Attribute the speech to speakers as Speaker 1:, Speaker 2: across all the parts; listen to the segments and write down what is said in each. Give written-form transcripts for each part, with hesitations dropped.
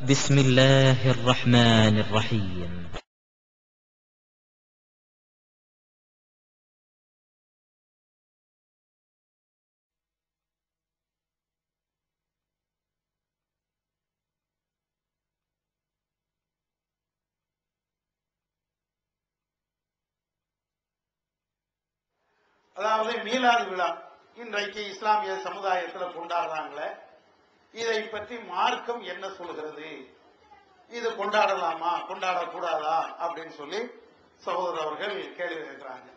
Speaker 1: بسم الله الرحمن الرحيم.
Speaker 2: அதாவது மீலாது விழா இன்றைக்கு இஸ்லாமிய சமுதாயத்தில் கொண்டாடுறாங்களே, இதை பற்றி மார்க்கம் என்ன சொல்கிறது? இது கொண்டாடலாமா கொண்டாடக்கூடாதா அப்படின்னு சொல்லி சகோதரர் அவர்கள் கேள்வி கேட்கிறாங்க.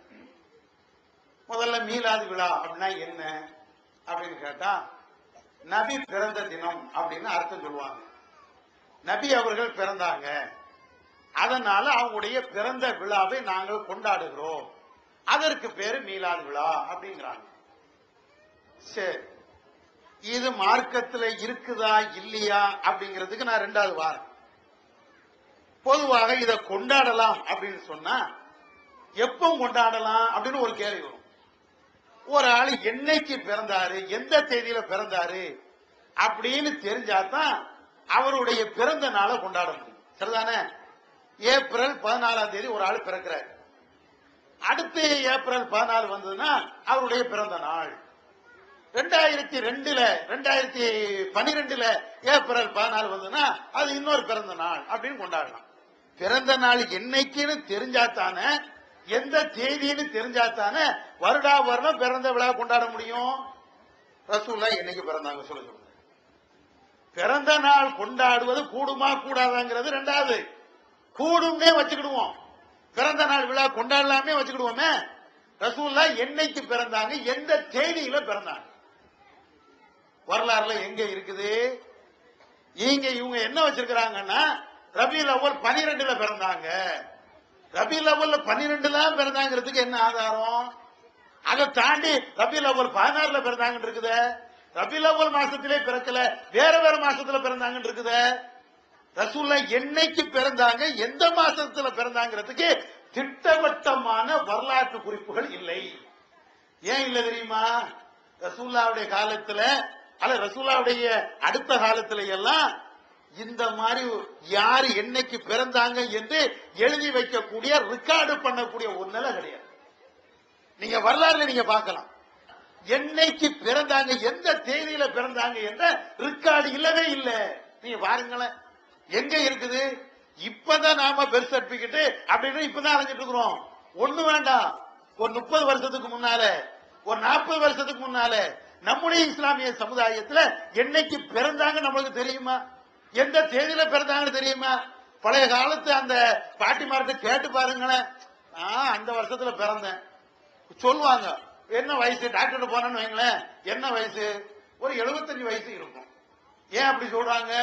Speaker 2: முதல்ல மீலாது விழா அப்படின்னா என்ன அப்படின்னு கேட்டா, நபி பிறந்த தினம் அப்படின்னு அர்த்தம் சொல்லுவாங்க. நபி அவர்கள் பிறந்தாங்க, அதனால அவங்களுடைய பிறந்த விழாவை நாங்கள் கொண்டாடுகிறோம், அதற்கு பேரு மீலாது விழா அப்படிங்கிறாங்க. சரி, இது மார்க்கத்தில் இருக்குதா இல்லையா அப்படிங்கிறதுக்கு நான் ரெண்டாவது வாரம். பொதுவாக இதை கொண்டாடலாம் அப்படின்னு சொன்னா எப்போ கொண்டாடலாம் அப்படின்னு ஒரு கேள்வி வரும். ஒரு ஆள் என்னைக்கு பிறந்தாரு, எந்த தேதியில பிறந்தாரு அப்படின்னு தெரிஞ்சாதான் அவருடைய பிறந்த நாளை கொண்டாட முடியும். சரிதானே? ஏப்ரல் 14ஆம் தேதி ஒரு ஆள் பிறக்கிறார், அடுத்து ஏப்ரல் 14 வந்ததுன்னா அவருடைய பிறந்த நாள். 2012 ஏப்ரல் 14 வந்ததுன்னா அது இன்னொரு பிறந்த நாள் அப்படின்னு கொண்டாடலாம். பிறந்த நாள் என்னைக்குன்னு தெரிஞ்சாத்தானே, எந்த தேதின்னு தெரிஞ்சாத்தானே வருடா வருடம் பிறந்த விழா கொண்டாட முடியும். ரசூலுல்லாஹ் என்னைக்கு பிறந்தாங்க சொல்லுங்க. பிறந்த நாள் கொண்டாடுவது கூடுமா கூடாதாங்கிறது ரெண்டாவது. கூடும்னே வச்சுக்கிடுவோம், பிறந்த நாள் விழா கொண்டாடலாமே வச்சுக்கிடுவோமே. ரசூலுல்லாஹ் என்னைக்கு பிறந்தாங்க, எந்த தேதியில பிறந்தாங்க, வரலாறுல எங்க இருக்குது? இவங்க என்ன வச்சிருக்கிறாங்கன்னா, ரபியுல் அவ்வல் 12 பிறந்தாங்க. ரபியுல் அவ்வல் 12 பிறந்தாங்கிறதுக்கு என்ன ஆதாரம்? அதை தாண்டி ரபியுல் அவ்வல் 16 பிறந்தாங்கன்னு இருக்குது. ரபியுல் அவ்வல் மாசத்திலே பிறக்கல, வேற வேற மாசத்துல பிறந்தாங்கன்னு இருக்குது. ரசூலுல்லாஹ் என்னைக்கு பிறந்தாங்க, எந்த மாசத்துல பிறந்தாங்கிறதுக்கு திட்டவட்டமான வரலாற்று குறிப்புகள் இல்லை. ஏன் இல்ல தெரியுமா? ரசூலுல்லாஹ்வுடைய காலத்துல அல்ல ரசூலுல்லாஹ்வுடைய அடுத்த காலத்துல எல்லாம் இந்த மாதிரி யாரு என்னைக்கு பிறந்தாங்க என்று எழுதி வைக்கக்கூடிய ரெக்கார்டு பண்ணக்கூடிய ஒரு நிலை கிடையாது. நீங்க வரலாறுல நீங்க பார்க்கலாம், என்னைக்கு பிறந்தாங்க, எந்த தேதியில பிறந்தாங்க என்ற ரெக்கார்டு இல்லவே இல்லை. நீங்க பாருங்களேன், எங்க இருக்குது? இப்பதான் நாம பெர்த் சர்டிபிகேட் அப்படின்னு இப்பதான் அலைஞ்சிட்டு இருக்கிறோம். ஒண்ணு வேண்டாம், ஒரு 30 வருஷத்துக்கு முன்னால, ஒரு 40 வருஷத்துக்கு முன்னால நம்முடைய இஸ்லாமிய சமுதாயத்துல என்னைக்கு பிறந்தாங்க நம்மளுக்கு தெரியுமா? எந்த தேதியில பிறந்தாங்கன்னு தெரியுமா? பழைய காலத்து அந்த பாட்டிமார்கிட்ட கேட்டு பாருங்களேன், அந்த வருஷத்துல பிறந்தேன் சொல்லுவாங்க. என்ன வயசு? டாக்டர் போனேன்னு வைங்களேன், என்ன வயசு? ஒரு 75 வயசு இருக்கும். ஏன் அப்படி சொல்றாங்க?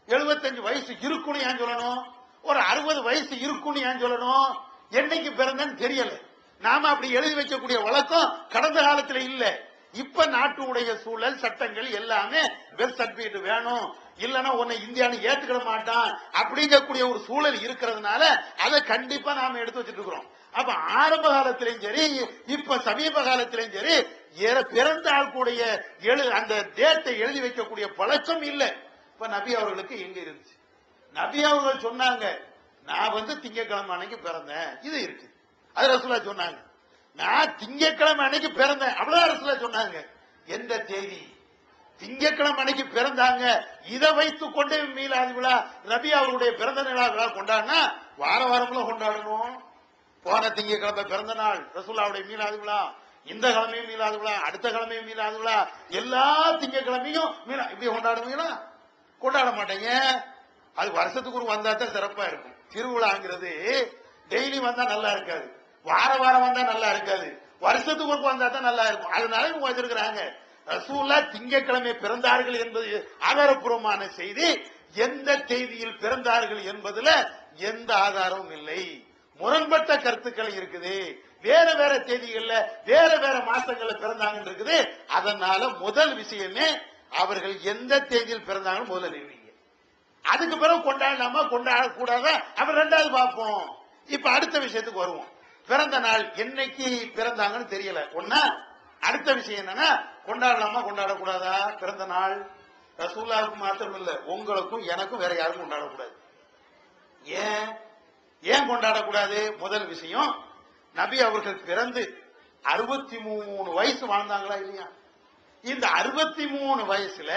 Speaker 2: 75 வயசு இருக்குன்னு ஏன் சொல்லணும்? ஒரு 60 வயசு இருக்குன்னு ஏன் சொல்லணும்? என்னைக்கு பிறந்தன்னு தெரியல. நாம அப்படி எழுதி வைக்கக்கூடிய வழக்கம் கடந்த காலத்துல இல்ல. இப்ப நாட்டுடைய சூழல், சட்டங்கள் எல்லாமே பெர்த் சர்டிபிகேட் வேணும், இல்லன்னா உன்னை இந்தியான்னு ஏத்துக்கிட மாட்டான் அப்படிங்கக்கூடிய ஒரு சூழல் இருக்கிறதுனால அதை கண்டிப்பா நாம எடுத்து வச்சிட்டு இருக்கிறோம். அப்ப ஆரம்ப காலத்திலையும் சரி, இப்ப சமீப காலத்திலையும் சரி, பிறந்த ஆளுடைய அந்த டேட்டை எழுதி வைக்கக்கூடிய பழக்கம் இல்ல. இப்ப நபி அவர்களுக்கு எங்க இருந்துச்சு? நபி அவர்கள் சொன்னாங்க, நான் திங்கட்கிழமை அன்னைக்கு பிறந்தேன், இது இருக்கு. அது ரசூலுல்லாஹ் சொன்னாங்க. நான் திங்கட்கிழமை அன்னைக்கு பிறந்தேன், அவ்வளவு ரசூலுல்லாஹ் சொன்னாங்க. எந்த தேதி? திங்கட்கிழமை அன்னைக்கு பிறந்தாங்க. இதை வைத்துக் கொண்டு மீலாது விழா, நபி அவருடைய பிறந்த நாள் விழா கொண்டாடினா வார வாரம்ல கொண்டாடணும். போன திங்கட்கிழமை பிறந்த நாள் ரசூலுல்லாஹ்வுடைய மீலாது விழா, இந்த கிழமையும் மீலாது விழா, அடுத்த கிழமையும் மீலாது விழா, எல்லா திங்கட்கிழமையும் இப்படி கொண்டாடுவீங்களா? கொண்டாட மாட்டேங்க. அது வருஷத்துக்கு ஒரு வந்தா தான் சிறப்பா இருக்கும். திருவிழாங்கிறது டெய்லி வந்தா நல்லா இருக்காது, வார வாரம் வந்தா நல்லா இருக்காது, வருஷத்துக்கு ஒரு வந்தா தான் நல்லா இருக்கும். அதனால இவங்க வச்சிருக்கிறாங்க. ரசூலுல்லாஹ் திங்கட்கிழமை பிறந்தார்கள் என்பது ஆதாரப்பூர்வமான செய்தி. எந்த தேதியில் பிறந்தார்கள் என்பதுல எந்த ஆதாரமும் இல்லை. முரண்பட்ட கருத்துக்கள் இருக்குது. வேற வேற தேதிகள்ல வேற வேற மாசங்கள்ல பிறந்தாங்க இருக்குது. அதனால முதல் விஷயமே அவர்கள் எந்த தேதியில் பிறந்தாங்க முதல்ல நிறுவீங்க. அதுக்கு பிறகு கொண்டாடலாமா கொண்டாடக்கூடாதா அவர் ரெண்டாவது பார்ப்போம். இப்ப அடுத்த விஷயத்துக்கு வருவோம். பிறந்த நாள் என்னைக்கு பிறந்தாங்கன்னு தெரியல ஒன்னா. அடுத்த விஷயம் என்னன்னா, கொண்டாடலாமா கொண்டாடக்கூடாதா பிறந்த நாள்? ரசூல்லாவுக்கு மாத்திரம் இல்ல, உங்களுக்கும் எனக்கும் வேற யாருக்கும் கொண்டாடக்கூடாது. ஏன் ஏன் கொண்டாடக்கூடாது? முதல் விஷயம், நபி அவர்கள் பிறந்து 63 வயசு வாழ்ந்தாங்களா இல்லையா? இந்த 63 வயசுல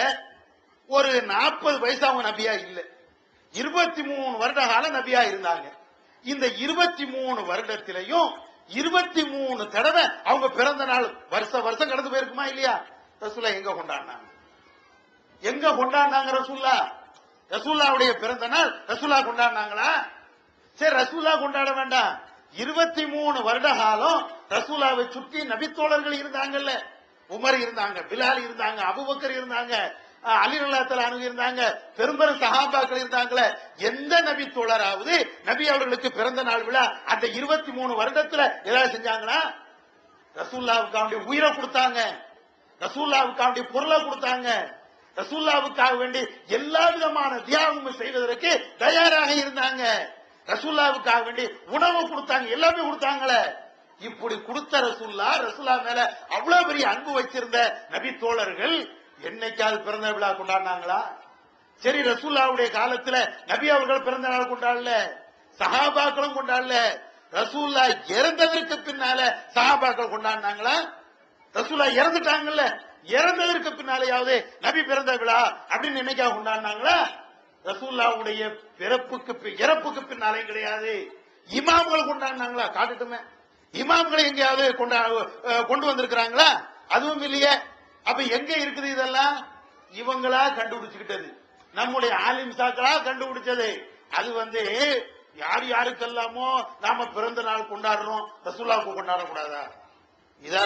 Speaker 2: ஒரு 40 வயசு அவங்க நபியா இல்ல, 23 வருட காலம் நபியா இருந்தாங்க. இந்த 23 வருடத்திலையும் 23 தடவை அவங்க பிறந்த நாள் வருஷம் கடந்து போயிருக்குமா இல்லையா? ரசூல்லா எங்க கொண்டாடினாங்க? எங்க கொண்டாடினாங்க? ரசூல்லாவுடைய பிறந்த நாள் ரசூல்லா கொண்டாடினாங்களா? சரி, ரசூல்லா கொண்டாட வேண்டாம். 23 வருட காலம் ரசூல்லாவை சுற்றி நபித்தோழர்கள் இருந்தாங்கல்ல. உமர் இருந்தாங்க, பிலால் இருந்தாங்க, அபூபக்கர் இருந்தாங்க, அலி ரலியல்லாஹு அன்ஹு இருந்தாங்க, பெரும்பெரும் சஹாபாக்கள் இருந்தாங்களே. எந்த நபி தோழராவது நபி அவர்களுக்கு பிறந்த நாள் விழா அந்த 23 வருடத்துல ஏதாவது செஞ்சாங்களா? ரசூல்லாவுக்காக உயிரை கொடுத்தாங்க, ரசூல்லாவுக்காக பொருளை கொடுத்தாங்க, ரசூல்லாவுக்காக வேண்டி எல்லா விதமான தியாகமும் செய்வதற்கு தயாராக இருந்தாங்க, ரசூல்லாவுக்காக வேண்டி உணவு கொடுத்தாங்க, எல்லாமே கொடுத்தாங்களே. இப்படி கொடுத்த ரசூல்லா மேல அவ்வளவு பெரிய அன்பு வச்சிருந்த நபி தோழர்கள் என்னைக்காவது பிறந்த விழா கொண்டாடினாங்களா? சரி, ரசூல்லாவுடைய காலத்துல நபி அவர்கள் பிறந்த நாள் கொண்டாடல, சஹாபாக்களும் கொண்டாடல. ரசூல்லா இறந்ததற்கு பின்னால சஹாபாக்கள் கொண்டாடினாங்களா? ரசூல்லா இறந்துட்டாங்கல்ல, இறந்ததற்கு பின்னாலேயாவது நபி பிறந்த விழா அப்படின்னு என்னைக்காவது கொண்டாடினாங்களா? ரசூல்லாவுடைய இறப்புக்கு பின்னாலே கிடையாது. இமாம்கள் கொண்டாடினாங்களா? காட்டுட்டுமே, இமாம்களை எங்கேயாவது கொண்டு வந்திருக்கிறாங்களா? அதுவும் இல்லையே. அப்ப எங்க இருக்குது இதெல்லாம்? இவங்களா கண்டுபிடிச்சுக்கிட்டது, நம்முடைய ஆலிம் சாக்களா கண்டுபிடிச்சது. அது யார் யாருக்கெல்லாமோ நாம பிறந்த நாள் கொண்டாடுறோம், ரசூல்லாவுக்கு கொண்டாடக்கூடாதா? இதா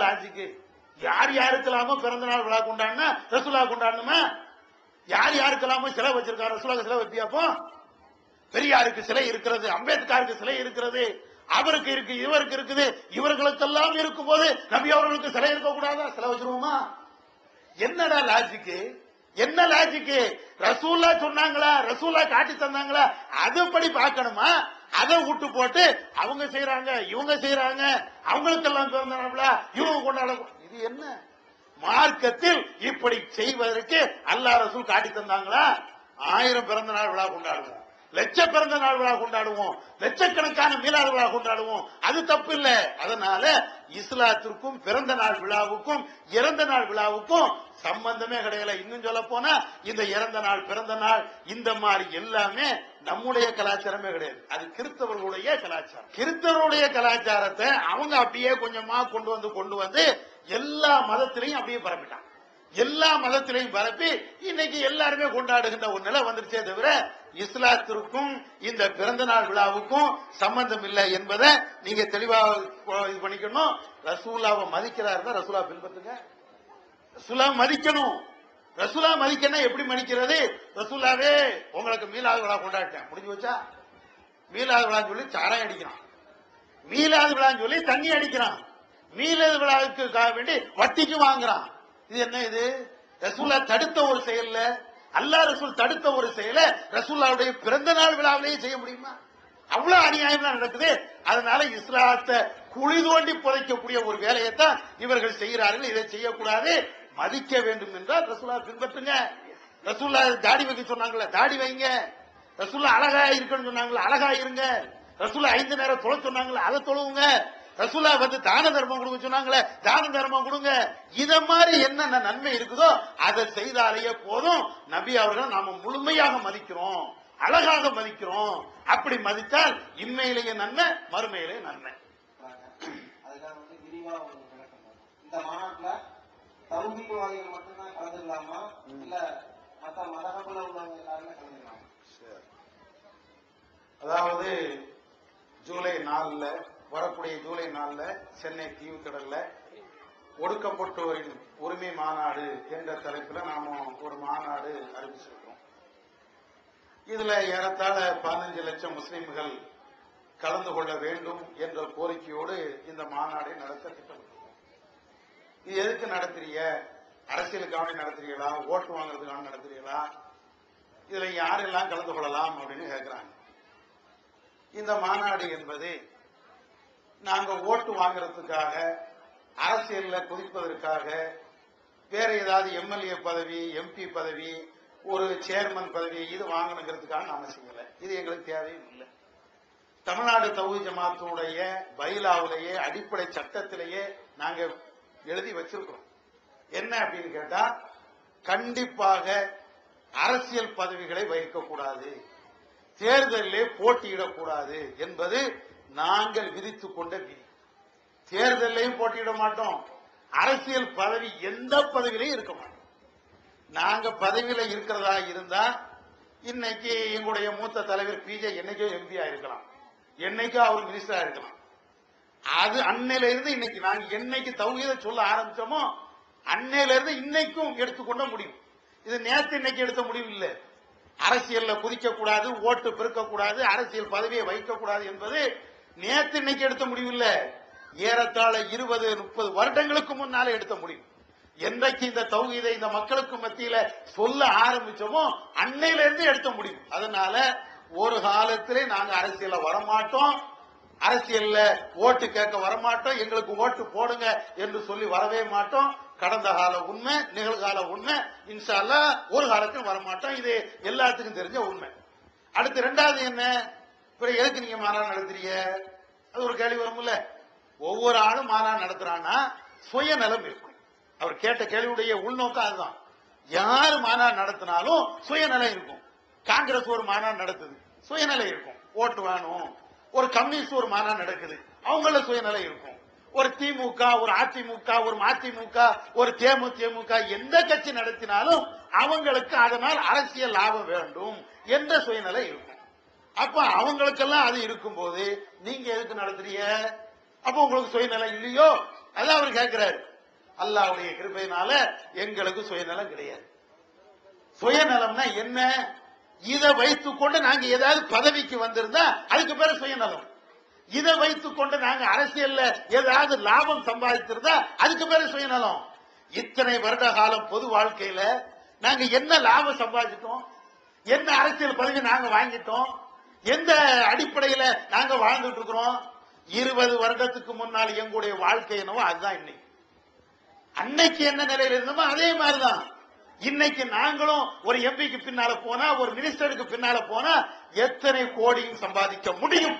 Speaker 2: லாஜிக்கு. யார் யாருக்கெல்லாமோ பிறந்த நாள் விழா கொண்டாடினா ரசூல்லா கொண்டாடணுமா? யார் யாருக்கெல்லாமோ சிலை வச்சிருக்காரு, ரசூலுக்கு சிலை வைப்பியாப்போ? பெரியாருக்கு சிலை இருக்கிறது, அம்பேத்கருக்கு சிலை இருக்கிறது, அவருக்கு இருக்கு, இவருக்கு இருக்குது, இவர்களுக்கெல்லாம் இருக்கும் போது நபி அவர்களுக்கு சிலை இருக்கக்கூடாதா? சிலை வச்சிருவோமா? என்னடா லாஜிக்கு? என்ன லாஜிக்கு? ரசூல்லா சொன்னாங்களா, ரசூல்லா காட்டி தந்தாங்களா, அதுபடி பார்க்கணுமா? அதை விட்டு போட்டு அவங்க செய்யறாங்க, இவங்க செய்யறாங்க, அவங்களுக்கெல்லாம் பிறந்த நாளா இவங்க கொண்டாட, இது என்ன மார்க்கத்தில்? இப்படி செய்வதற்கு அல்லாஹ் ரசூல் காட்டி தந்தாங்களா? 1000 பிறந்த நாள் விழா கொண்டாடுவோம், லட்ச பிறந்த நாள் விழா கொண்டாடுவோம், லட்சக்கணக்கான மீலாது விழா கொண்டாடுவோம், அது தப்பு இல்ல. அதனால இஸ்லாத்திற்கும் பிறந்த நாள் விழாவுக்கும் இறந்த நாள் விழாவுக்கும் சம்பந்தமே கிடையாது. இன்னும் சொல்ல போனா இந்த இறந்த நாள் பிறந்த நாள் இந்த மாதிரி எல்லாமே நம்முடைய கலாச்சாரமே கிடையாது, அது கிறிஸ்தவர்களுடைய கலாச்சாரம். கிறிஸ்தவருடைய கலாச்சாரத்தை அவங்க அப்படியே கொஞ்சமா கொண்டு வந்து எல்லா மதத்திலையும் அப்படியே பரப்பிட்டாங்க. எல்லா மதத்திலையும் பரப்பி இன்னைக்கு எல்லாருமே கொண்டாடுகின்ற ஒரு நிலை வந்துருச்சே தவிர இஸ்லாத்திற்கும் இந்த பிறந்த நாள் விழாவுக்கும் சம்பந்தம் இல்லை என்பதை நீங்க தெளிவாக இது பண்ணிக்கணும். ரசூலாவை மதிக்கிறாருன்னா ரசூலா பின்பற்றுங்க, ரசூலா மதிக்கணும். ரசூலா மதிக்கணும் எப்படி மதிக்கிறது? ரசூலாவே உங்களுக்கு மீலாது விழா கொண்டாடிட்டேன், முடிஞ்சு வச்சா? மீலாது விழான்னு சொல்லி சாராயம் அடிக்கிறான், மீலாது விழான்னு சொல்லி தண்ணி அடிக்கிறான், மீலாது விழாவுக்கு வேண்டி வட்டிக்கு வாங்குறான். இது என்ன? இது ரசூலா தடுத்த ஒரு செயல்ல, அல்லாஹ் ரசூல் தடுத்த ஒரு செயலை ரசூல்லாவுடைய பிறந்த நாள் விழாவிலேயே செய்ய முடியுமா? அவ்வளவு அநியாயம் தான் நடக்குது. அதனால இஸ்லாத்தை குழி தோண்டி புதைக்கக்கூடிய ஒரு வேலையைத்தான் இவர்கள் செய்கிறார்கள். இதை செய்யக்கூடாது. மதிக்க வேண்டும் என்றால் ரசூலா பின்பற்றுங்க. ரசூல்லா தாடி வைக்க சொன்னாங்களே, தாடி வைங்க. ரசூல்லா அழகா இருக்குன்னு சொன்னாங்களே, அழகா இருங்க. ரசூல்லா 5 நேரம் தொழ சொன்னாங்களே, அதை தொழுவுங்க. ரசூலா தான தர்மம் கொடுக்க சொன்னாங்களே, தான தர்மம் கொடுங்க. இத மாதிரி என்னென்ன நன்மை இருக்குதோ அதை செய்தாலேயே போதும். நபி அவர்கள் நாம முழுமையாக மதிக்கிறோம், அழகாக மதிக்கிறோம். அப்படி மதித்தால் இம்மையிலேயே நன்மை, மறுமையிலேயே நன்மை.
Speaker 3: இந்த மாநாட்டில் தௌஹீத்வாதிகள் மட்டும்தான் கலந்துக்கலாமா, இல்ல மற்ற மதகபுல உள்ளவங்க எல்லாருமே கலந்துக்கலாமா?
Speaker 2: அதாவது ஜூலை 4 வரக்கூடிய ஜூலை 4 சென்னை தீவுத்திடல்ல ஒடுக்கப்பட்டோரின் உரிமை மாநாடு என்ற தலைப்பில் நாம ஒரு மாநாடு அறிவிச்சிருக்கோம். இதுல ஏறத்தாழ 15 லட்சம் முஸ்லிம்கள் கலந்து கொள்ள வேண்டும் என்ற கோரிக்கையோடு இந்த மாநாடை நடத்த திட்டமிட்டிருக்கோம். இது எதுக்கு நடத்துறீங்க? அரசியலுக்காக நடத்துறீங்களா, ஓட்டு வாங்குறதுக்காக நடத்துறீங்களா, இதுல யாரெல்லாம் கலந்து கொள்ளலாம் அப்படின்னு கேட்கிறாங்க. இந்த மாநாடு என்பது நாங்க ஓட்டு வாங்குறதுக்காக, அரசியல்ல குதிப்பதற்காக, வேற ஏதாவது எம்எல்ஏ பதவி, எம்பி பதவி, ஒரு சேர்மன் பதவி இது வாங்கணுங்கிறதுக்காக நாம செய்யல. இது எங்களுக்கு தேவையும் இல்லை. தமிழ்நாடு தௌஹீத் ஜமாத்துடைய பைலாவிலேயே அடிப்படை சட்டத்திலேயே நாங்க எழுதி வச்சிருக்கிறோம். என்ன அப்படின்னு கேட்டா, கண்டிப்பாக அரசியல் பதவிகளை வகிக்கக்கூடாது, தேர்தலிலே போட்டியிடக்கூடாது என்பது நாங்கள் விதித்துக் கொண்ட விதி. தேர்தலையும் போட்டியிட மாட்டோம், அரசியல் பதவி எந்த பதவியிலையும் இருக்க மாட்டோம். நாங்க பதவியில இருக்கிறதா இருந்தா இன்னைக்கு எங்களுடைய மூத்த தலைவர் பிஜே என்னைக்கோ எம்பியா இருக்கலாம், என்னைக்கோ அவர் மினிஸ்டரா இருக்கலாம். அது அன்னையில இருந்து இன்னைக்கு நாங்க என்னைக்கு தௌஹீத சொல்ல ஆரம்பிச்சோமோ அன்னையில இருந்து இன்னைக்கும் எடுத்துக்கொண்ட முடியும். இது நேற்று இன்னைக்கு எடுத்த முடிவு இல்லை. அரசியல்ல குதிக்க கூடாது, ஓட்டு பெருக்க கூடாது, அரசியல் பதவியை வைக்க கூடாது என்பது நேற்று இன்னைக்கு எடுத்த முடிவு இல்லை. ஏறத்தாழ 20-30 வருடங்களுக்கு முன்னாலே எடுத்த முடிவு. என்றைக்கு இந்த தௌஹீதை இந்த மக்களுக்கு மத்தியில சொல்ல ஆரம்பிச்சோமோ அன்னையில இருந்து எடுத்த முடிவு. அதனால ஒரு காலத்திலே நாங்க அரசியல்ல வரமாட்டோம், அரசியல்ல ஓட்டு கேட்க வரமாட்டோம், எங்களுக்கு ஓட்டு போடுங்க என்று சொல்லி வரவே மாட்டோம். கடந்த கால உண்மை, நிகழ்கால உண்மை, இன்ஷா அல்லாஹ் ஒரு காலத்தில் வரமாட்டோம். இது எல்லாத்துக்கும் தெரிஞ்ச உண்மை. அடுத்து ரெண்டாவது என்ன, எதுக்கு நீங்க மாநாடு நடத்துறீங்க? அது ஒரு கேள்வி வரும்ல. ஒவ்வொரு ஆளும் மாநாடு நடத்துறான்னா சுயநலம் இருக்கும். அவர் கேட்ட கேள்வியுடைய உள்நோக்கம் அதுதான். யாரு மாநாடு நடத்தினாலும் சுயநலம் இருக்கும். காங்கிரஸ் ஒரு மாநாடு நடத்துது, சுயநலம் இருக்கும், ஓட்டு வேணும். ஒரு கம்யூனிஸ்ட் ஒரு மாநாடு நடக்குது, அவங்கள சுயநலம் இருக்கும். ஒரு திமுக, ஒரு அதிமுக, ஒரு மதிமுக, ஒரு தேமுதிமுக எந்த கட்சி நடத்தினாலும் அவங்களுக்கு அதனால் அரசியல் லாபம் வேண்டும் என்ற சுயநலம் இருக்கும். அப்ப அவங்களுக்கெல்லாம் அது இருக்கும் போது நீங்க எதுக்கு நடத்துறீங்க? அப்ப உங்களுக்கு சுயநலம் இல்லையோ? அதான் அவர் கேட்கிறாரு. அல்லாஹ்வுடைய கிருபையினால எங்களுக்கு சுயநலம் கிடையாது. சுயநலம்னா என்ன? இதை வைத்துக் கொண்டு நாங்க ஏதாவது பதவிக்கு வந்திருந்தா அதுக்கு பேரு சுயநலம். இதை வைத்துக் கொண்டு நாங்க அரசியல்ல ஏதாவது லாபம் சம்பாதித்திருந்தா அதுக்கு பேரு சுயநலம். இத்தனை வருட காலம் பொது வாழ்க்கையில நாங்க என்ன லாபம் சம்பாதிச்சிட்டோம்? என்ன அரசியல் பதவி நாங்க வாங்கிட்டோம்? எந்த அடிப்படையில நாங்க வாழ்ந்துட்டு இருக்கிறோம்? 20 வருடத்துக்கு முன்னால் எங்களுடைய வாழ்க்கை என்னவோ அதுதான் இன்னைக்கு. அன்னைக்கு என்ன நிலையில இருந்தோமோ அதே மாதிரிதான் இன்னைக்கு. நாங்களும் ஒரு எம்பிக்கு பின்னால போனா, ஒரு மினிஸ்டருக்கு பின்னால போனா எத்தனை கோடியும் சம்பாதிக்க முடியும்?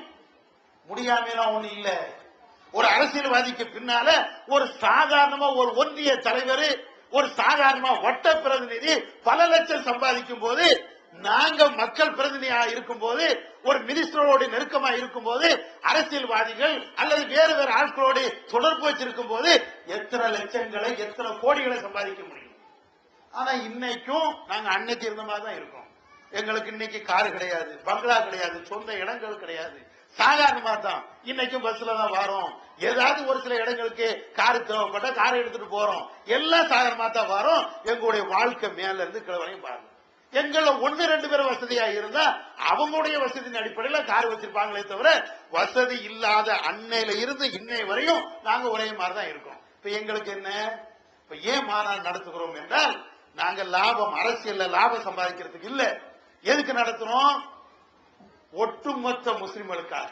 Speaker 2: முடியாமலாம் ஒண்ணு இல்ல. ஒரு அரசியல்வாதிக்கு பின்னால ஒரு சாதாரணமா ஒரு ஒன்றிய தலைவர், ஒரு சாதாரணமா வட்ட பிரதிநிதி பல லட்சம் சம்பாதிக்கும் போது, நாங்க மக்கள் பிரதிநிதியா இருக்கும் போது, ஒரு மினிஸ்டரோடு நெருக்கமா இருக்கும் போது, அரசியல்வாதிகள் அல்லது வேறு வேறு ஆட்களோடு தொடர்பு வச்சிருக்கும் போது எத்தனை லட்சங்களை எத்தனை கோடிகளை சம்பாதிக்க முடியும். ஆனா இன்னைக்கும் நாங்க அன்னைக்கு இருந்த மாதிரி தான் இருக்கோம். எங்களுக்கு இன்னைக்கு கார் கிடையாது, பங்களா கிடையாது, சொந்த இடங்கள் கிடையாது, சாதாரணமா தான். இன்னைக்கும் பஸ்ல தான் வரோம். ஏதாவது ஒரு சில இடங்களுக்கு கார் தேவைப்பட்ட காரை எடுத்துட்டு போறோம். எல்லாம் சாதாரணமா தான் வரோம். எங்களுடைய வாழ்க்கை மேல இருந்து கிழவரையும் பாருங்க. எங்கள 1-2 பேர் வசதியா இருந்தா அவங்களுடைய வசதியின் அடிப்படையில் கார் வச்சிருப்பாங்களே தவிர, வசதி இல்லாத அன்னையில இருந்து இன்னை வரையும் நாங்க ஒரே மாதிரி தான் இருக்கோம். இப்ப எங்களுக்கு என்ன? இப்ப ஏன் மாநாடு நடத்துகிறோம் என்றால், நாங்க லாபம், அரசியல்ல லாபம் சம்பாதிக்கிறதுக்கு இல்ல. எதுக்கு நடத்துறோம்? ஒட்டுமொத்த முஸ்லிம்களுக்காக.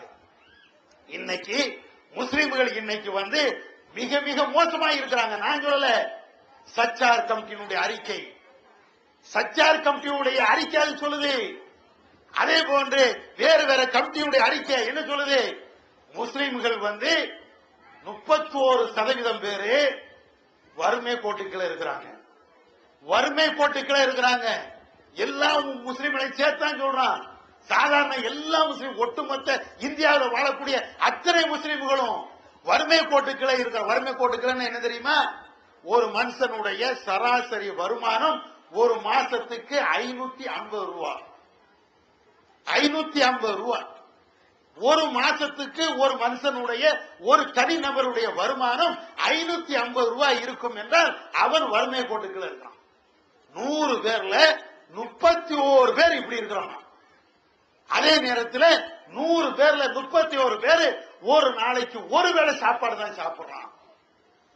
Speaker 2: இன்னைக்கு முஸ்லிம்கள் இன்னைக்கு மிக மிக மோசமா இருக்கிறாங்க. நான் சொல்லல, சச்சார் கமிட்டியினுடைய அறிக்கை, சச்சார் கமிட்டியுடைய அறிக்கை அது சொல்லுது. அதே போன்று வேறு வேற கமிட்டியுடைய அறிக்கை என்ன சொல்லுது? முஸ்லிம்கள் 31% பேரு வறுமை கோட்டுக்களை இருக்கிறாங்க. வறுமை கோட்டுக்களை இருக்கிறாங்க. எல்லா முஸ்லிம்களை சேர்த்தான் சொல்றான். சாதாரண எல்லா முஸ்லிம், ஒட்டுமொத்த இந்தியாவில் வாழக்கூடிய அத்தனை முஸ்லிம்களும் வறுமை கோட்டுக்களை இருக்கிற. வறுமை கோட்டுக்கள் என்ன தெரியுமா? ஒரு மனுஷனுடைய சராசரி வருமானம் ஒரு மாசத்துக்கு 550 ரூபாய். 550 ரூபாய் ஒரு மாசத்துக்கு ஒரு மனுஷனுடைய, ஒரு தனிநபருடைய வருமானம் 550 ரூபாய் இருக்கும் என்றால் அவன் வறுமை கோட்டுக்கள் இருக்கான். 100 பேர்ல 31 பேர் இப்படி இருக்கிறான். அதே நேரத்தில் 100 பேர்ல 31 பேர் ஒரு நாளைக்கு ஒரு வேளை சாப்பாடு தான் சாப்பிடுறான்.